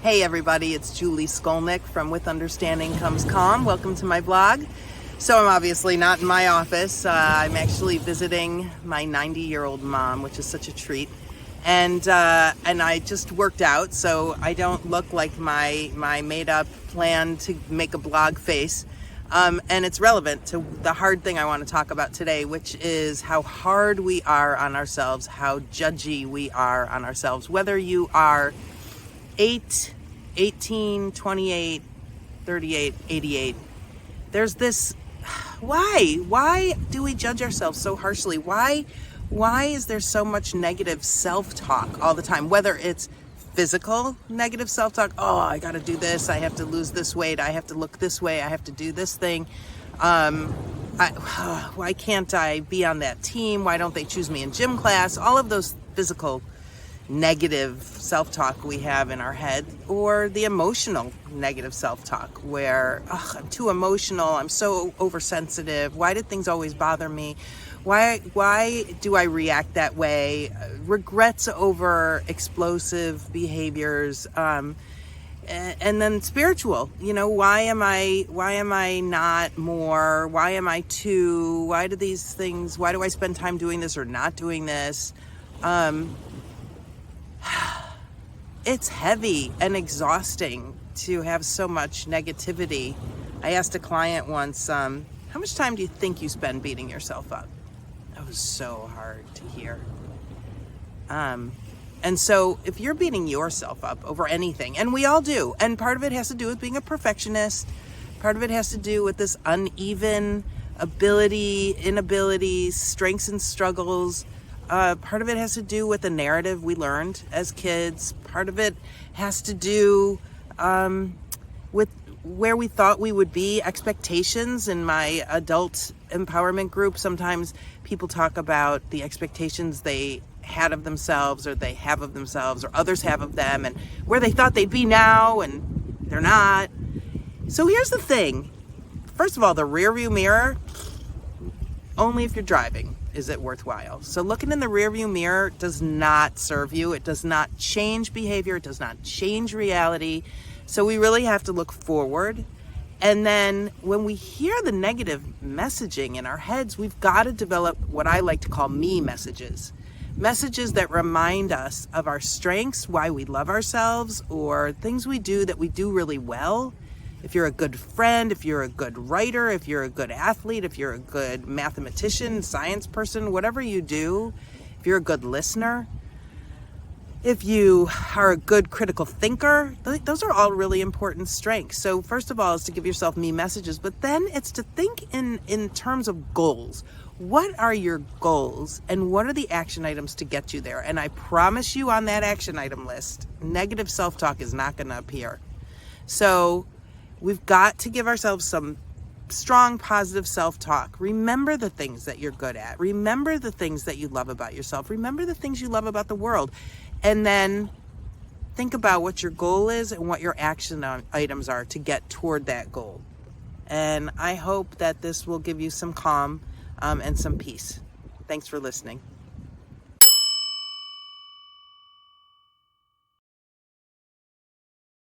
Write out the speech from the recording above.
Hey everybody, it's Julie Skolnick from With Understanding Comes Calm. Welcome to my blog. So I'm obviously not in my office. I'm actually visiting my 90-year-old mom, which is such a treat. And I just worked out, so I don't look like my made-up plan to make a blog face. And it's relevant to the hard thing I want to talk about today, which is how hard we are on ourselves, how judgy we are on ourselves. Whether you are 8, 18, 28, 38, 88, there's this, why do we judge ourselves so harshly? Why is there so much negative self-talk all the time? Whether it's physical negative self-talk, oh, I gotta do this, I have to lose this weight, I have to look this way, I have to do this thing, why can't I be on that team, why don't they choose me in gym class, all of those physical negative self-talk we have in our head, or the emotional negative self-talk where I'm too emotional, I'm so oversensitive, why did things always bother me, why do I react that way, regrets over explosive behaviors, and then spiritual, why am I not more, why am I too, why do I spend time doing this or not doing this? It's heavy and exhausting to have so much negativity. I asked a client once, how much time do you think you spend beating yourself up? That was so hard to hear. And so if you're beating yourself up over anything, and we all do, and part of it has to do with being a perfectionist, part of it has to do with this uneven inabilities, strengths and struggles. Part of it has to do with the narrative we learned as kids. Part of it has to do with where we thought we would be, expectations. In my adult empowerment group, sometimes people talk about the expectations they had of themselves, or they have of themselves, or others have of them, and where they thought they'd be now, and they're not. So here's the thing. First of all, the rear view mirror, only if you're driving is it worthwhile. So looking in the rearview mirror does not serve you. It does not change behavior. It does not change reality. So we really have to look forward. And then when we hear the negative messaging in our heads, we've got to develop what I like to call me messages. Messages that remind us of our strengths, why we love ourselves, or things we do that we do really well. If you're a good friend, if you're a good writer, if you're a good athlete, if you're a good mathematician, science person, whatever you do, if you're a good listener, if you are a good critical thinker, those are all really important strengths. So first of all is to give yourself me messages, but then it's to think in terms of goals. What are your goals, and what are the action items to get you there? And I promise you, on that action item list, negative self-talk is not going to appear. So we've got to give ourselves some strong, positive self-talk. Remember the things that you're good at. Remember the things that you love about yourself. Remember the things you love about the world. And then think about what your goal is and what your action items are to get toward that goal. And I hope that this will give you some calm and some peace. Thanks for listening.